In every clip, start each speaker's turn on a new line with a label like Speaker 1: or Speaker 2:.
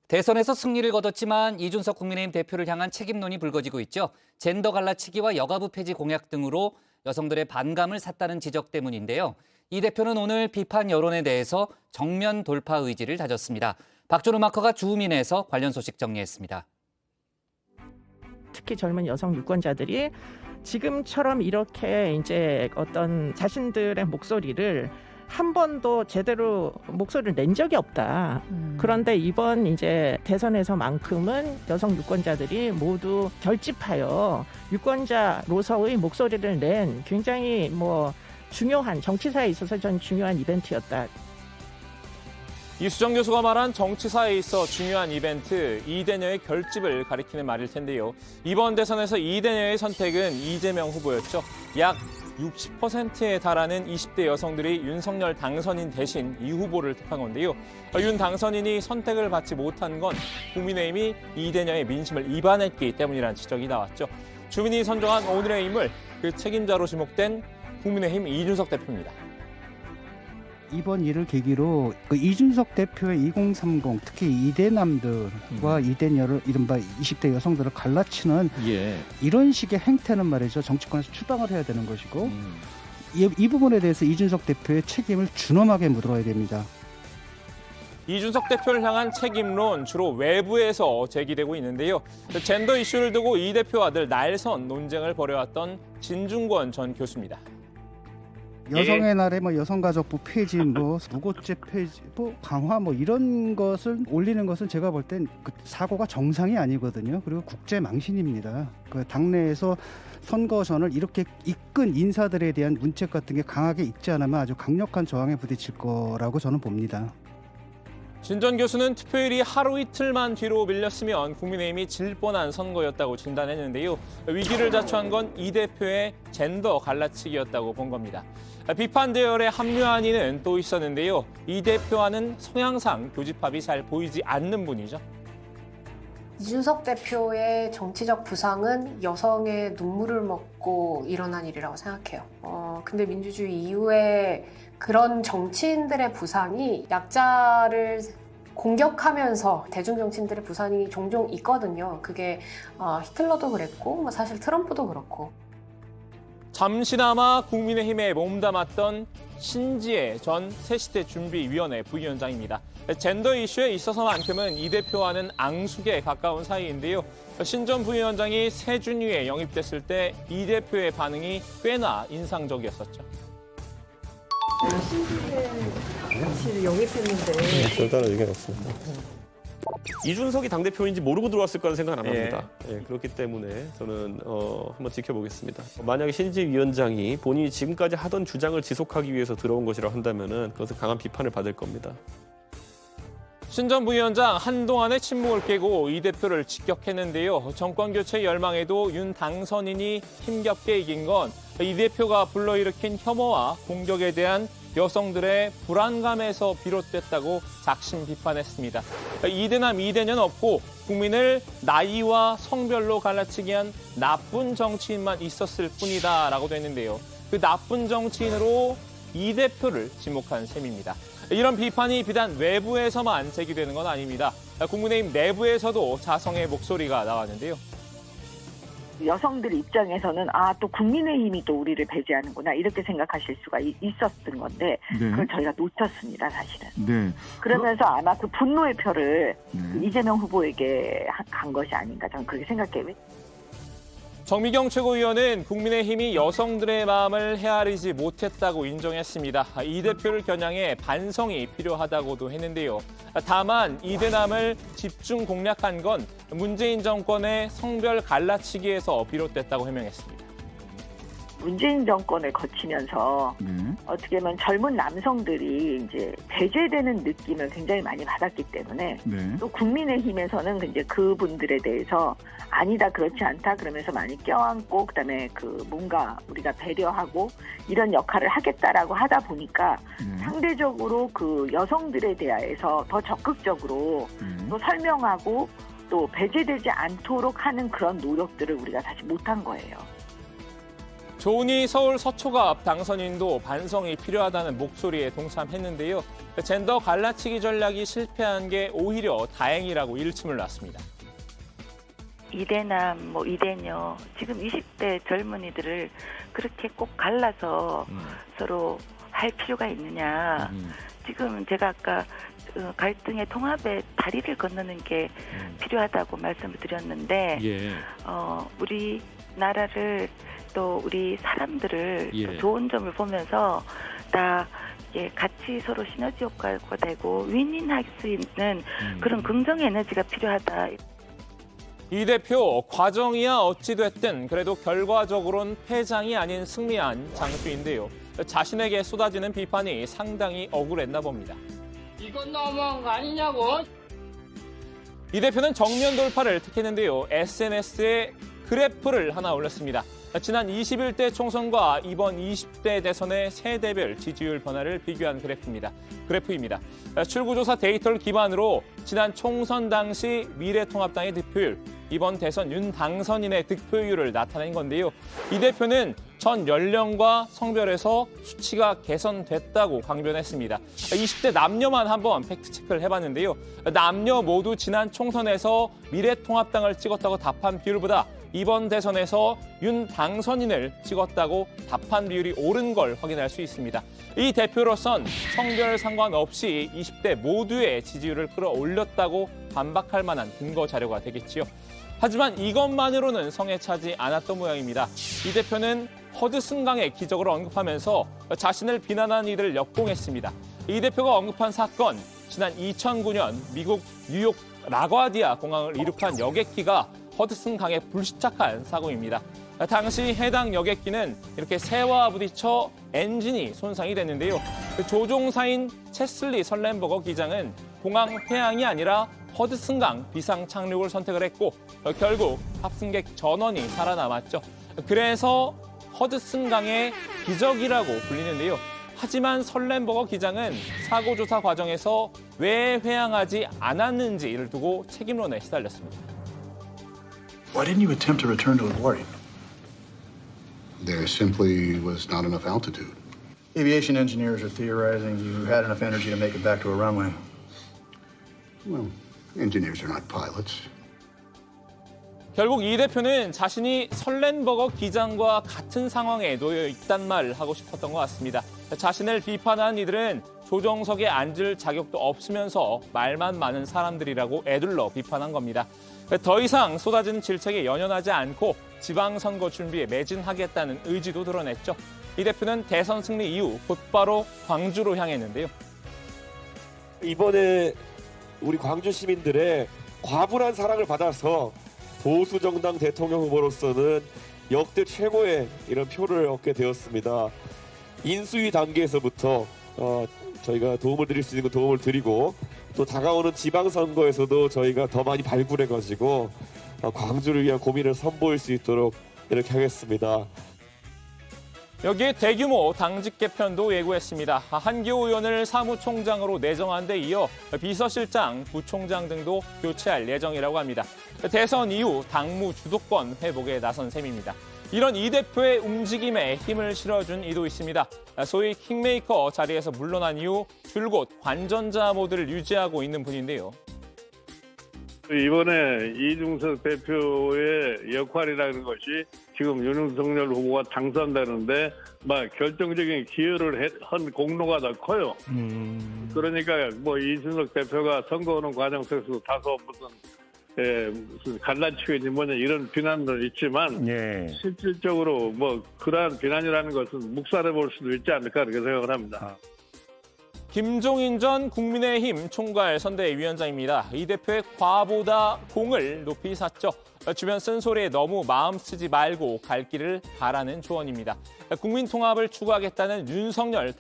Speaker 1: 대선에서 승리를 거뒀지만 이준석 국민의힘 대표를 향한 책임론이 불거지고 있죠. 젠더 갈라치기와 여가부 폐지 공약 등으로 여성들의 반감을 샀다는 지적 때문인데요. 이 대표는 오늘 비판 여론에 대해서 정면 돌파 의지를 다졌습니다. 박준우 마커가 주우민에서 관련 소식 정리했습니다.
Speaker 2: 특히 젊은 여성 유권자들이 지금처럼 이렇게 이제 어떤 자신들의 목소리를 한 번도 제대로 목소리를 낸 적이 없다. 그런데 이번 이제 대선에서만큼은 여성 유권자들이 모두 결집하여 유권자로서의 목소리를 낸 굉장히 중요한 정치사에 있어서 전 중요한 이벤트였다.
Speaker 3: 이수정 교수가 말한 정치사에 있어 중요한 이벤트, 이대녀의 결집을 가리키는 말일 텐데요. 이번 대선에서 이대녀의 선택은 이재명 후보였죠. 약 60%에 달하는 20대 여성들이 윤석열 당선인 대신 이 후보를 택한 건데요. 윤 당선인이 선택을 받지 못한 건 국민의힘이 이대녀의 민심을 이반했기 때문이라는 지적이 나왔죠. 주민이 선정한 오늘의 인물, 그 책임자로 지목된 국민의힘 이준석 대표입니다.
Speaker 4: 이번 일을 계기로 이준석 대표의 2030, 특히 이대남들과 이대녀를 이른바 20대 여성들을 갈라치는 이런 식의 행태는 말이죠. 정치권에서 추방을 해야 되는 것이고 이 부분에 대해서 이준석 대표의 책임을 준엄하게 묻어야 됩니다.
Speaker 3: 이준석 대표를 향한 책임론 주로 외부에서 제기되고 있는데요. 젠더 이슈를 두고 이 대표와 늘 날선 논쟁을 벌여왔던 진중권 전 교수입니다.
Speaker 4: 여성의 날에 여성가족부 폐지, 무고죄 폐지, 강화 이런 것을 올리는 것은 제가 볼 땐 그 사고가 정상이 아니거든요. 그리고 국제 망신입니다. 그 당내에서 선거선을 이렇게 이끈 인사들에 대한 문책 같은 게 강하게 있지 않으면 아주 강력한 저항에 부딪힐 거라고 저는 봅니다.
Speaker 3: 진 전 교수는 투표율이 하루 이틀만 뒤로 밀렸으면 국민의힘이 질 뻔한 선거였다고 진단했는데요. 위기를 자초한 건 이 대표의 젠더 갈라치기였다고 본 겁니다. 비판 대열에 합류한 이는 또 있었는데요. 이 대표와는 성향상 교집합이 잘 보이지 않는 분이죠.
Speaker 5: 이준석 대표의 정치적 부상은 여성의 눈물을 먹고 일어난 일이라고 생각해요. 근데 민주주의 이후에 그런 정치인들의 부상이 약자를 공격하면서 대중 정치인들의 부상이 종종 있거든요. 그게 히틀러도 그랬고 사실 트럼프도 그렇고.
Speaker 3: 잠시나마 국민의힘에 몸담았던 신지혜 전 새시대 준비위원회 부위원장입니다. 젠더 이슈에 있어서만큼은 이 대표와는 앙숙에 가까운 사이인데요. 신 전 부위원장이 세준위에 영입됐을 때 이 대표의 반응이 꽤나 인상적이었었죠.
Speaker 5: 신지혜 씨를 영입했는데
Speaker 6: 별다른 의견 없습니다.
Speaker 7: 이준석이 당대표인지 모르고 들어왔을 거라는 생각은 안 합니다. 그렇기 때문에 저는 한번 지켜보겠습니다. 만약에 신지 위원장이 본인이 지금까지 하던 주장을 지속하기 위해서 들어온 것이라고 한다면 그것은 강한 비판을 받을 겁니다.
Speaker 3: 신 전 부위원장 한동안의 침묵을 깨고 이 대표를 직격했는데요. 정권 교체 열망에도 윤 당선인이 힘겹게 이긴 건 이 대표가 불러일으킨 혐오와 공격에 대한 여성들의 불안감에서 비롯됐다고 작심 비판했습니다. 이대남 이대녀는 없고 국민을 나이와 성별로 갈라치기 한 나쁜 정치인만 있었을 뿐이다라고도 했는데요. 그 나쁜 정치인으로 이 대표를 지목한 셈입니다. 이런 비판이 비단 외부에서만 제기되는 건 아닙니다. 국민의힘 내부에서도 자성의 목소리가 나왔는데요.
Speaker 8: 여성들 입장에서는 또 국민의힘이 또 우리를 배제하는구나 이렇게 생각하실 수가 있었던 건데 그걸 저희가 놓쳤습니다, 사실은.
Speaker 9: 네.
Speaker 8: 그러면서 아마 그 분노의 표를 이재명 후보에게 간 것이 아닌가 저는 그렇게 생각해요.
Speaker 3: 정미경 최고위원은 국민의힘이 여성들의 마음을 헤아리지 못했다고 인정했습니다. 이 대표를 겨냥해 반성이 필요하다고도 했는데요. 다만 이대남을 집중 공략한 건 문재인 정권의 성별 갈라치기에서 비롯됐다고 해명했습니다.
Speaker 8: 문재인 정권을 거치면서 어떻게 보면 젊은 남성들이 이제 배제되는 느낌을 굉장히 많이 받았기 때문에 또 국민의힘에서는 이제 그분들에 대해서 아니다 그렇지 않다 그러면서 많이 껴안고 그다음에 뭔가 우리가 배려하고 이런 역할을 하겠다라고 하다 보니까 상대적으로 그 여성들에 대해서 더 적극적으로 또 설명하고 또 배제되지 않도록 하는 그런 노력들을 우리가 사실 못한 거예요.
Speaker 3: 조은희 서울 서초갑 당선인도 반성이 필요하다는 목소리에 동참했는데요. 젠더 갈라치기 전략이 실패한 게 오히려 다행이라고 일침을 놨습니다.
Speaker 6: 이대남, 이대녀, 지금 20대 젊은이들을 그렇게 꼭 갈라서 서로 할 필요가 있느냐. 지금 제가 아까 갈등의 통합의 다리를 건너는 게 필요하다고 말씀을 드렸는데 우리 나라를 또 우리 사람들을 또 좋은 점을 보면서 다 같이 서로 시너지 효과가 되고 윈윈할 수 있는 그런 긍정 에너지가 필요하다.
Speaker 3: 이 대표 과정이야 어찌됐든 그래도 결과적으로는 패장이 아닌 승리한 장수인데요. 자신에게 쏟아지는 비판이 상당히 억울했나 봅니다.
Speaker 9: 이건 너무한 거 아니냐고.
Speaker 3: 이 대표는 정면 돌파를 택했는데요. SNS에 그래프를 하나 올렸습니다. 지난 21대 총선과 이번 20대 대선의 세대별 지지율 변화를 비교한 그래프입니다. 출구조사 데이터를 기반으로 지난 총선 당시 미래통합당의 득표율, 이번 대선 윤 당선인의 득표율을 나타낸 건데요. 이 대표는 전 연령과 성별에서 수치가 개선됐다고 강변했습니다. 20대 남녀만 한번 팩트체크를 해봤는데요. 남녀 모두 지난 총선에서 미래통합당을 찍었다고 답한 비율보다 이번 대선에서 윤 당선인을 찍었다고 답한 비율이 오른 걸 확인할 수 있습니다. 이 대표로선 성별 상관없이 20대 모두의 지지율을 끌어올렸다고 반박할 만한 근거 자료가 되겠지요. 하지만 이것만으로는 성에 차지 않았던 모양입니다. 이 대표는 허드슨강의 기적을 언급하면서 자신을 비난한 이들을 역공했습니다. 이 대표가 언급한 사건, 지난 2009년 미국 뉴욕 라과디아 공항을 이륙한 여객기가 허드슨강에 불시착한 사고입니다. 당시 해당 여객기는 이렇게 새와 부딪혀 엔진이 손상이 됐는데요. 조종사인 체슬리 설렌버거 기장은 공항 폐항이 아니라 허드슨강 비상 착륙을 선택을 했고 결국 탑승객 전원이 살아남았죠. 그래서 허드슨강의 기적이라고 불리는데요. 하지만 설렌버거 기장은 사고 조사 과정에서 왜 회항하지 않았는지를 두고 책임론에 시달렸습니다.
Speaker 10: Why didn't you attempt to return to LaGuardia?
Speaker 11: There simply was not enough altitude.
Speaker 10: Aviation engineers are theorizing you had enough energy to make it back to a runway.
Speaker 11: Well, engineers are not pilots.
Speaker 3: 결국 이 대표는 자신이 설렌버거 기장과 같은 상황에 놓여 있단 말을 하고 싶었던 것 같습니다. 자신을 비판한 이들은 조정석에 앉을 자격도 없으면서 말만 많은 사람들이라고 애둘러 비판한 겁니다. 더 이상 쏟아지는 질책에 연연하지 않고 지방선거 준비에 매진하겠다는 의지도 드러냈죠. 이 대표는 대선 승리 이후 곧바로 광주로 향했는데요.
Speaker 12: 이번에 우리 광주 시민들의 과분한 사랑을 받아서 보수 정당 대통령 후보로서는 역대 최고의 이런 표를 얻게 되었습니다. 인수위 단계에서부터 저희가 도움을 드릴 수 있는 건 도움을 드리고 또 다가오는 지방선거에서도 저희가 더 많이 발굴해가지고 광주를 위한 고민을 선보일 수 있도록 이렇게 하겠습니다.
Speaker 3: 여기에 대규모 당직 개편도 예고했습니다. 한기호 의원을 사무총장으로 내정한 데 이어 비서실장, 부총장 등도 교체할 예정이라고 합니다. 대선 이후 당무 주도권 회복에 나선 셈입니다. 이런 이 대표의 움직임에 힘을 실어준 이도 있습니다. 소위 킹메이커 자리에서 물러난 이후 줄곧 관전자 모드를 유지하고 있는 분인데요.
Speaker 13: 이번에 이준석 대표의 역할이라는 것이 지금 윤석열 후보가 당선되는데 막 결정적인 기여를 한 공로가 더 커요. 그러니까 이준석 대표가 선거하는 과정 속에서 다소 무슨 갈라치기지 뭐냐 이런 비난도 있지만 실질적으로 그러한 비난이라는 것은 묵살해 볼 수도 있지 않을까 이렇게 생각을 합니다.
Speaker 3: 김종인 전 국민의힘 총괄 선대위원장입니다. 이 대표의 과보다 공을 높이 샀죠. 주변 쓴소리에 너무 마음 쓰지 말고 갈 길을 가라는 조언입니다. 국민 통합을 추구하겠다는 윤석열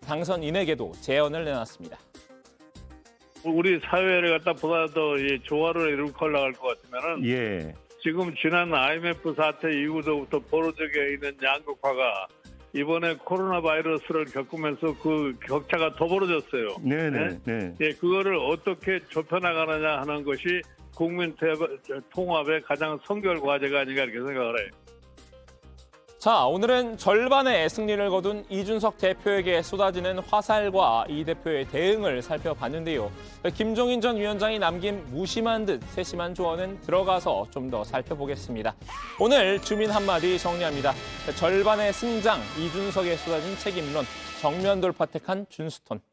Speaker 3: 당선인에게도 제언을 내놨습니다.
Speaker 13: 우리 사회를 갖다 보다 더 조화를 이루고 올라갈 것 같으면은 지금 지난 IMF 사태 이후부터 벌어지게 있는 양극화가 이번에 코로나 바이러스를 겪으면서 그 격차가 더 벌어졌어요. 그거를 어떻게 좁혀나가느냐 하는 것이 국민 통합의 가장 선결 과제가 아닌가 이렇게 생각을 해요.
Speaker 3: 자, 오늘은 절반의 승리를 거둔 이준석 대표에게 쏟아지는 화살과 이 대표의 대응을 살펴봤는데요. 김종인 전 위원장이 남긴 무심한 듯 세심한 조언은 들어가서 좀 더 살펴보겠습니다. 오늘 주민 한마디 정리합니다. 절반의 승장 이준석에 쏟아진 책임론, 정면 돌파택한 준스톤.